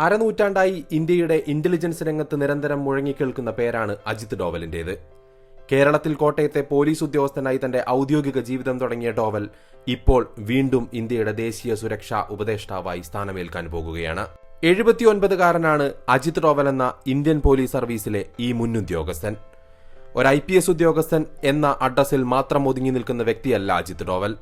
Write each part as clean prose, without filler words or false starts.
അരനൂറ്റാണ്ടായി ഇന്ത്യയുടെ ഇന്റലിജൻസ് രംഗത്ത് നിരന്തരം മുഴങ്ങിക്കേൾക്കുന്ന പേരാണ് അജിത് ഡോവലിന്റേത്. കേരളത്തിൽ കോട്ടയത്തെ പോലീസ് ഉദ്യോഗസ്ഥനായി തന്റെ ഔദ്യോഗിക ജീവിതം തുടങ്ങിയ ഡോവൽ ഇപ്പോൾ വീണ്ടും ഇന്ത്യയുടെ ദേശീയ സുരക്ഷാ ഉപദേഷ്ടാവായി സ്ഥാനമേൽക്കാൻ പോകുകയാണ്. 79കാരനാണ് അജിത് ഡോവൽ എന്ന ഇന്ത്യൻ പോലീസ് സർവീസിലെ ഈ മുന്നുദ്യോഗസ്ഥൻ. ഒരു IPS ഉദ്യോഗസ്ഥൻ എന്ന അഡ്രസ്സിൽ മാത്രം ഒതുങ്ങി നിൽക്കുന്ന വ്യക്തിയല്ല അജിത് ഡോവൽ.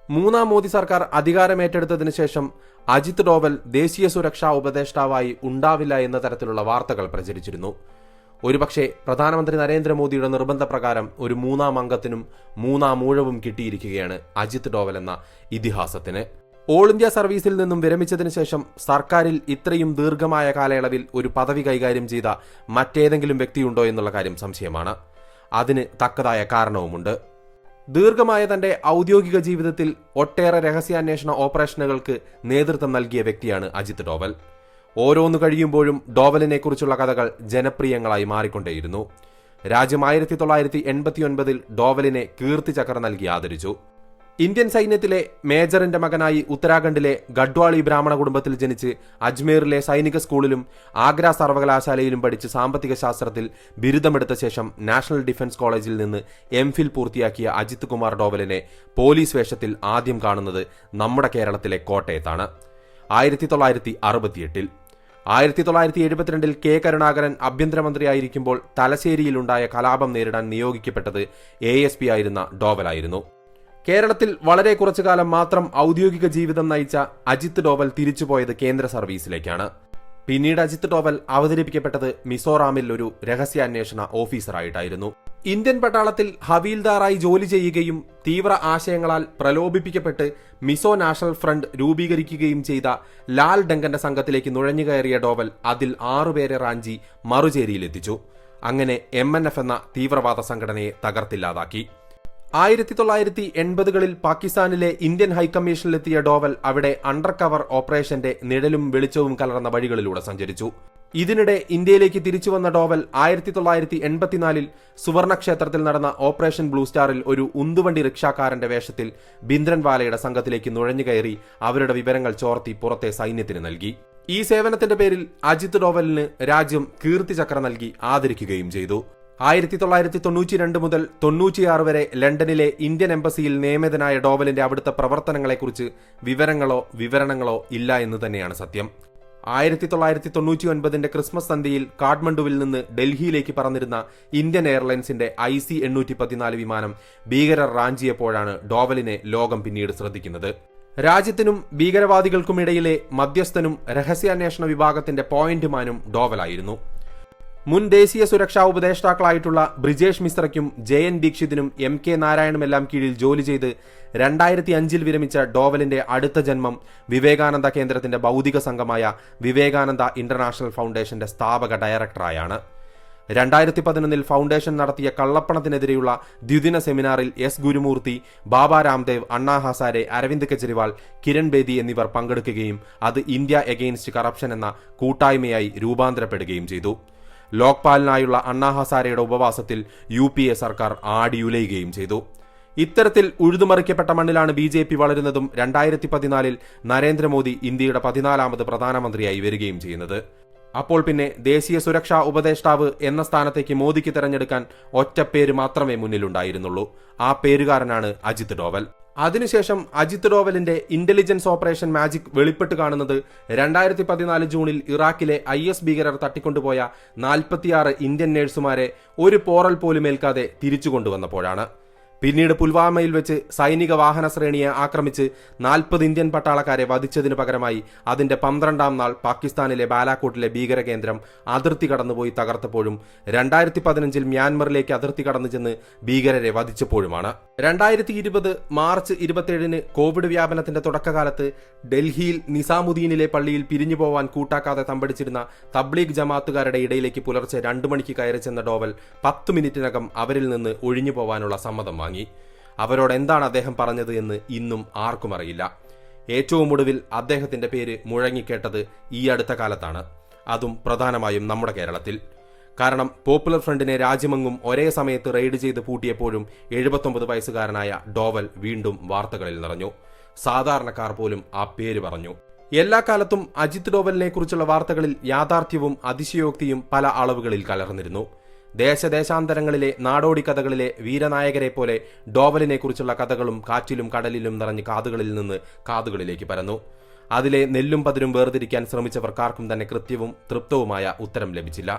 മൂന്നാം മോദി സർക്കാർ അധികാരമേറ്റെടുത്തതിനു ശേഷം അജിത് ഡോവൽ ദേശീയ സുരക്ഷാ ഉപദേഷ്ടാവായി ഉണ്ടാവില്ല എന്ന തരത്തിലുള്ള വാർത്തകൾ പ്രചരിച്ചിരുന്നു. ഒരുപക്ഷെ പ്രധാനമന്ത്രി നരേന്ദ്രമോദിയുടെ നിർബന്ധപ്രകാരം ഒരു മൂന്നാം അംഗത്തിനും മൂന്നാം ഊഴവും കിട്ടിയിരിക്കുകയാണ് അജിത് ഡോവൽ എന്ന ഇതിഹാസത്തിന്. ഓൾ ഇന്ത്യ സർവീസിൽ നിന്നും വിരമിച്ചതിനു ശേഷം സർക്കാരിൽ ഇത്രയും ദീർഘമായ കാലയളവിൽ ഒരു പദവി കൈകാര്യം ചെയ്ത മറ്റേതെങ്കിലും വ്യക്തിയുണ്ടോ എന്നുള്ള കാര്യം സംശയമാണ്. അതിന് തക്കതായ കാരണവുമുണ്ട്. ദീർഘമായ തന്റെ ഔദ്യോഗിക ജീവിതത്തിൽ ഒട്ടേറെ രഹസ്യാന്വേഷണ ഓപ്പറേഷനുകൾക്ക് നേതൃത്വം നൽകിയ വ്യക്തിയാണ് അജിത് ഡോവൽ. ഓരോന്നു കഴിയുമ്പോഴും ഡോവലിനെക്കുറിച്ചുള്ള കഥകൾ ജനപ്രിയങ്ങളായി മാറിക്കൊണ്ടേയിരുന്നു. രാജ്യം 1989 ഡോവലിനെ കീർത്തിചക്ര നൽകി ആദരിച്ചു. ഇന്ത്യൻ സൈന്യത്തിലെ മേജറിന്റെ മകനായി ഉത്തരാഖണ്ഡിലെ ഗഡ്വാളി ബ്രാഹ്മണ കുടുംബത്തിൽ ജനിച്ച് അജ്മീറിലെ സൈനിക സ്കൂളിലും ആഗ്ര സർവകലാശാലയിലും പഠിച്ച് സാമ്പത്തിക ശാസ്ത്രത്തിൽ ബിരുദമെടുത്ത ശേഷം നാഷണൽ ഡിഫൻസ് കോളേജിൽ നിന്ന് MPhil പൂർത്തിയാക്കിയ അജിത് കുമാർ ഡോവലിനെ പോലീസ് വേഷത്തിൽ ആദ്യം കാണുന്നത് നമ്മുടെ കേരളത്തിലെ കോട്ടയത്താണ്. 1968 1972 K. കരുണാകരൻ ആഭ്യന്തരമന്ത്രിയായിരിക്കുമ്പോൾ തലശ്ശേരിയിലുണ്ടായ കലാപം നേരിടാൻ നിയോഗിക്കപ്പെട്ടത് ASP ആയിരുന്ന ഡോവലായിരുന്നു. കേരളത്തിൽ വളരെ കുറച്ചു കാലം മാത്രം ഔദ്യോഗിക ജീവിതം നയിച്ച അജിത് ഡോവൽ തിരിച്ചുപോയത് കേന്ദ്ര സർവീസിലേക്കാണ്. പിന്നീട് അജിത് ഡോവൽ അവതരിപ്പിക്കപ്പെട്ടത് മിസോറാമിൽ ഒരു രഹസ്യാന്വേഷണ ഓഫീസറായിട്ടായിരുന്നു. ഇന്ത്യൻ പട്ടാളത്തിൽ ഹവീൽദാറായി ജോലി ചെയ്യുകയും തീവ്ര ആശയങ്ങളാൽ പ്രലോഭിപ്പിക്കപ്പെട്ട് മിസോ നാഷണൽ ഫ്രണ്ട് രൂപീകരിക്കുകയും ചെയ്ത ലാൽ ഡങ്കന്റെ സംഘത്തിലേക്ക് നുഴഞ്ഞുകയറിയ ഡോവൽ അതിൽ 6 പേരെ റാഞ്ചി മറുചേരിയിലെത്തിച്ചു. അങ്ങനെ MNF എന്ന തീവ്രവാദ സംഘടനയെ തകർത്തില്ലാതാക്കി. 1980കളിൽ പാകിസ്ഥാനിലെ ഇന്ത്യൻ ഹൈക്കമ്മീഷനിലെത്തിയ ഡോവൽ അവിടെ അണ്ടർ കവർ ഓപ്പറേഷന്റെ നിഴലും വെളിച്ചവും കലർന്ന വഴികളിലൂടെ സഞ്ചരിച്ചു. ഇതിനിടെ ഇന്ത്യയിലേക്ക് തിരിച്ചുവന്ന ഡോവൽ 1984 സുവർണക്ഷേത്രത്തിൽ നടന്ന ഓപ്പറേഷൻ ബ്ലൂ സ്റ്റാറിൽ ഒരു ഉന്തുവണ്ടി റിക്ഷാക്കാരന്റെ വേഷത്തിൽ ഭിന്ദ്രൻവാലയുടെ സംഘത്തിലേക്ക് നുഴഞ്ഞുകയറി അവരുടെ വിവരങ്ങൾ ചോർത്തി പുറത്തെ സൈന്യത്തിന് നൽകി. ഈ സേവനത്തിന്റെ പേരിൽ അജിത് ഡോവലിന് രാജ്യം കീർത്തിചക്ര നൽകി ആദരിക്കുകയും ചെയ്തു. 1992 മുതൽ 96 വരെ ലണ്ടനിലെ ഇന്ത്യൻ എംബസിയിൽ നിയമിതനായ ഡോവലിന്റെ അവിടുത്തെ പ്രവർത്തനങ്ങളെക്കുറിച്ച് വിവരണങ്ങളോ ഇല്ല എന്ന് തന്നെയാണ് സത്യം. 1999 ക്രിസ്മസ് സന്ധ്യയിൽ കാഠ്മണ്ഡുവിൽ നിന്ന് ഡൽഹിയിലേക്ക് പറന്നിരുന്ന ഇന്ത്യൻ എയർലൈൻസിന്റെ IC-814 വിമാനം ഭീകരർ റാഞ്ചിയപ്പോഴാണ് ഡോവലിനെ ലോകം പിന്നീട് ശ്രദ്ധിക്കുന്നത്. രാജ്യത്തിനും ഭീകരവാദികൾക്കുമിടയിലെ മധ്യസ്ഥനും രഹസ്യാന്വേഷണ വിഭാഗത്തിന്റെ പോയിന്റുമാനും ഡോവലായിരുന്നു. മുൻ ദേശീയ സുരക്ഷാ ഉപദേഷ്ടാക്കളായിട്ടുള്ള ബ്രിജേഷ് മിശ്രയ്ക്കും JN ദീക്ഷിതിനും MK നാരായണുമെല്ലാം കീഴിൽ ജോലി ചെയ്ത് 2005 വിരമിച്ച ഡോവലിന്റെ അടുത്ത ജന്മം വിവേകാനന്ദ കേന്ദ്രത്തിന്റെ ഭൗതിക സംഘമായ വിവേകാനന്ദ ഇന്റർനാഷണൽ ഫൗണ്ടേഷന്റെ സ്ഥാപക ഡയറക്ടറായാണ്. 2011 ഫൗണ്ടേഷൻ നടത്തിയ കള്ളപ്പണത്തിനെതിരെയുള്ള ദ്വിദിന സെമിനാറിൽ S. ഗുരുമൂർത്തി, ബാബ രാംദേവ്, അണ്ണാ ഹസാരെ, അരവിന്ദ് കെജ്രിവാൾ, കിരൺ ബേദി എന്നിവർ പങ്കെടുക്കുകയും അത് ഇന്ത്യ എഗെയിൻസ്റ്റ് കറപ്ഷൻ എന്ന കൂട്ടായ്മയായി രൂപാന്തരപ്പെടുകയും ചെയ്തു. ലോക്പാലിനായുള്ള അണ്ണാ ഹസാരയുടെ ഉപവാസത്തിൽ UPA സർക്കാർ ആടിയുലയുകയും ചെയ്തു. ഇത്തരത്തിൽ ഉഴുതുമറിക്കപ്പെട്ട മണ്ണിലാണ് BJP വളരുന്നതും 2014 നരേന്ദ്രമോദി ഇന്ത്യയുടെ 14ാമത് പ്രധാനമന്ത്രിയായി വരികയും ചെയ്യുന്നത്. അപ്പോൾ പിന്നെ ദേശീയ സുരക്ഷാ ഉപദേഷ്ടാവ് എന്ന സ്ഥാനത്തേക്ക് മോദിക്ക് തെരഞ്ഞെടുക്കാൻ ഒറ്റപ്പേര് മാത്രമേ മുന്നിലുണ്ടായിരുന്നുള്ളൂ. ആ പേരുകാരനാണ് അജിത് ഡോവൽ. അതിനുശേഷം അജിത് ഡോവലിന്റെ ഇന്റലിജൻസ് ഓപ്പറേഷൻ മാജിക് വെളിപ്പെട്ട് കാണുന്നത് 2014 ജൂണിൽ ഇറാഖിലെ IS ഭീകരർ തട്ടിക്കൊണ്ടുപോയ 46 ഇന്ത്യൻ നഴ്സുമാരെ ഒരു പോറൽ പോലും ഏൽക്കാതെ തിരിച്ചുകൊണ്ടുവന്നപ്പോഴാണ്. പിന്നീട് പുൽവാമയിൽ വെച്ച് സൈനിക വാഹന ശ്രേണിയെ ആക്രമിച്ച് 40 ഇന്ത്യൻ പട്ടാളക്കാരെ വധിച്ചതിനു പകരമായി അതിന്റെ 12ാം നാൾ പാകിസ്ഥാനിലെ ബാലാക്കോട്ടിലെ ഭീകര കേന്ദ്രം അതിർത്തി കടന്നുപോയി തകർത്തപ്പോഴും 2015 മ്യാൻമറിലേക്ക് അതിർത്തി കടന്നു ചെന്ന് ഭീകരരെ വധിച്ചപ്പോഴുമാണ്. 2020 മാർച്ച് 27 കോവിഡ് വ്യാപനത്തിന്റെ തുടക്കകാലത്ത് ഡൽഹിയിൽ നിസാമുദ്ദീനിലെ പള്ളിയിൽ പിരിഞ്ഞു പോവാൻ കൂട്ടാക്കാതെ തമ്പടിച്ചിരുന്ന തബ്ലീഗ് ജമാഅത്തുകാരുടെ ഇടയിലേക്ക് പുലർച്ചെ 2 മണിക്ക് കയറി ചെന്ന ഡോവൽ 10 മിനിറ്റിനകം അവരിൽ നിന്ന് ഒഴിഞ്ഞു പോവാനുള്ള സമ്മതം വാങ്ങി. അവരോട് എന്താണ് അദ്ദേഹം പറഞ്ഞത് എന്ന് ഇന്നും ആർക്കും അറിയില്ല. ഏറ്റവും ഒടുവിൽ അദ്ദേഹത്തിന്റെ പേര് മുഴങ്ങിക്കേട്ടത് ഈ അടുത്ത കാലത്താണ്. അതും പ്രധാനമായും നമ്മുടെ കേരളത്തിൽ. കാരണം പോപ്പുലർ ഫ്രണ്ടിനെ രാജ്യമെങ്ങും ഒരേ സമയത്ത് റെയ്ഡ് ചെയ്ത് പൂട്ടിയപ്പോഴും 79 വയസ്സുകാരനായ ഡോവൽ വീണ്ടും വാർത്തകളിൽ നിറഞ്ഞു. സാധാരണക്കാർ പോലും ആ പേര് പറഞ്ഞു. എല്ലാ കാലത്തും അജിത് ഡോവലിനെ കുറിച്ചുള്ള വാർത്തകളിൽ യാഥാർത്ഥ്യവും അതിശയോക്തിയും പല അളവുകളിൽ കലർന്നിരുന്നു. ദേശദേശാന്തരങ്ങളിലെ നാടോടി കഥകളിലെ വീരനായകരെ പോലെ ഡോവലിനെ കുറിച്ചുള്ള കഥകളും കാറ്റിലും കടലിലും നിറഞ്ഞ് കാതുകളിൽ നിന്ന് കാതുകളിലേക്ക് പരന്നു. അതിലെ നെല്ലും പതിരും വേർതിരിക്കാൻ ശ്രമിച്ചവർക്കാർക്കും തന്നെ കൃത്യവും തൃപ്തവുമായ ഉത്തരം ലഭിച്ചില്ല.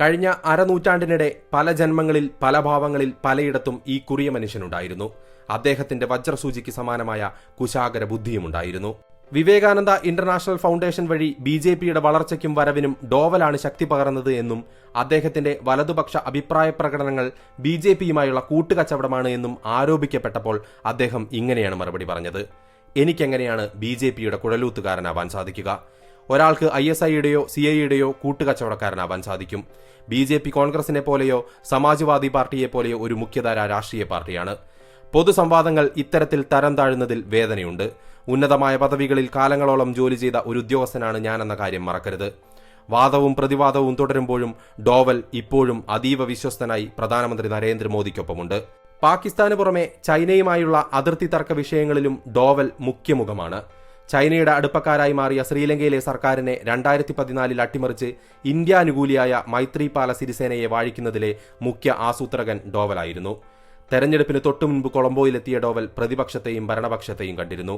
കഴിഞ്ഞ അരനൂറ്റാണ്ടിനിടെ പല ജന്മങ്ങളിൽ പല ഭാവങ്ങളിൽ പലയിടത്തും ഈ കുറിയ മനുഷ്യനുണ്ടായിരുന്നു. അദ്ദേഹത്തിന്റെ വജ്രസൂചിക്ക് സമാനമായ കുശാഗര ബുദ്ധിയുമുണ്ടായിരുന്നു. വിവേകാനന്ദ ഇന്റർനാഷണൽ ഫൗണ്ടേഷൻ വഴി BJPയുടെ വളർച്ചയ്ക്കും വരവിനും ഡോവലാണ് ശക്തി പകർന്നത് എന്നും അദ്ദേഹത്തിന്റെ വലതുപക്ഷ അഭിപ്രായ പ്രകടനങ്ങൾ BJPയുമായുള്ള കൂട്ടുകച്ചവടമാണ് എന്നും ആരോപിക്കപ്പെട്ടപ്പോൾ അദ്ദേഹം ഇങ്ങനെയാണ് മറുപടി പറഞ്ഞത്: എനിക്കെങ്ങനെയാണ് BJPയുടെ കുഴലൂത്തുകാരനാവാൻ സാധിക്കുക? ഒരാൾക്ക് ISIയുടെയോ CIയുടെയോ കൂട്ടുകച്ചവടക്കാരനാവാൻ സാധിക്കും. BJP കോൺഗ്രസിനെ പോലെയോ സമാജ്വാദി പാർട്ടിയെ പോലെയോ ഒരു മുഖ്യധാര രാഷ്ട്രീയ പാർട്ടിയാണ്. പൊതുസംവാദങ്ങൾ ഇത്തരത്തിൽ തരം താഴുന്നതിൽ വേദനയുണ്ട്. ഉന്നതമായ പദവികളിൽ കാലങ്ങളോളം ജോലി ചെയ്ത ഒരു ഉദ്യോഗസ്ഥനാണ് ഞാനെന്ന കാര്യം മറക്കരുത്. വാദവും പ്രതിവാദവും തുടരുമ്പോഴും ഡോവൽ ഇപ്പോഴും അതീവ വിശ്വസ്തനായി പ്രധാനമന്ത്രി നരേന്ദ്രമോദിക്കൊപ്പമുണ്ട്. പാകിസ്ഥാന് പുറമെ ചൈനയുമായുള്ള അതിർത്തി തർക്ക വിഷയങ്ങളിലും ഡോവൽ മുഖ്യമുഖമാണ്. ചൈനയുടെ അടുപ്പക്കാരായി മാറിയ ശ്രീലങ്കയിലെ സർക്കാരിനെ 2014 അട്ടിമറിച്ച് ഇന്ത്യാനുകൂലിയായ മൈത്രിപാല സിരിസേനയെ വാഴിക്കുന്നതിലെ മുഖ്യ ആസൂത്രകൻ ഡോവലായിരുന്നു. തെരഞ്ഞെടുപ്പിന് തൊട്ടുമുൻപ് കൊളംബോയിലെത്തിയ ഡോവൽ പ്രതിപക്ഷത്തെയും ഭരണപക്ഷത്തെയും കണ്ടിരുന്നു.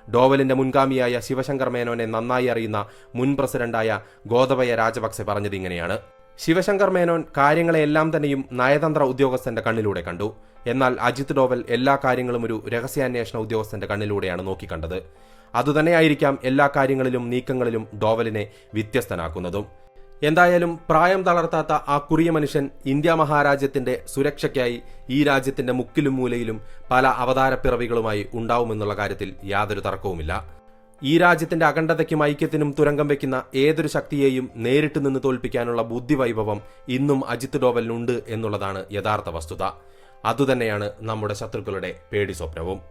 ഡോവലിന്റെ മുൻഗാമിയായ ശിവശങ്കർ മേനോനെ നന്നായി അറിയുന്ന മുൻ പ്രസിഡന്റായ ഗോതബയ രാജപക്സെ പറഞ്ഞതിങ്ങനെയാണ്: ശിവശങ്കർ മേനോൻ കാര്യങ്ങളെല്ലാം തന്നെയും നയതന്ത്ര ഉദ്യോഗസ്ഥന്റെ കണ്ണിലൂടെ കണ്ടു. എന്നാൽ അജിത് ഡോവൽ എല്ലാ കാര്യങ്ങളും ഒരു രഹസ്യാന്വേഷണ ഉദ്യോഗസ്ഥന്റെ കണ്ണിലൂടെയാണ് നോക്കിക്കണ്ടത്. അതുതന്നെയായിരിക്കാം എല്ലാ കാര്യങ്ങളിലും നീക്കങ്ങളിലും ഡോവലിനെ വ്യത്യസ്തനാക്കുന്നതും. എന്തായാലും പ്രായം തളർത്താത്ത ആ കുറിയ മനുഷ്യൻ ഇന്ത്യ മഹാരാജ്യത്തിന്റെ സുരക്ഷയ്ക്കായി ഈ രാജ്യത്തിന്റെ മുക്കിലും മൂലയിലും പല അവതാരപ്പിറവികളുമായി ഉണ്ടാവുമെന്നുള്ള കാര്യത്തിൽ യാതൊരു തർക്കവുമില്ല. ഈ രാജ്യത്തിന്റെ അഖണ്ഡതയ്ക്കും ഐക്യത്തിനും തുരങ്കം വയ്ക്കുന്ന ഏതൊരു ശക്തിയെയും നേരിട്ട് നിന്ന് തോൽപ്പിക്കാനുള്ള ബുദ്ധിവൈഭവം ഇന്നും അജിത് ഡോവലിനുണ്ട് എന്നുള്ളതാണ് യഥാർത്ഥ വസ്തുത. അതുതന്നെയാണ് നമ്മുടെ ശത്രുക്കളുടെ പേടി സ്വപ്നവും.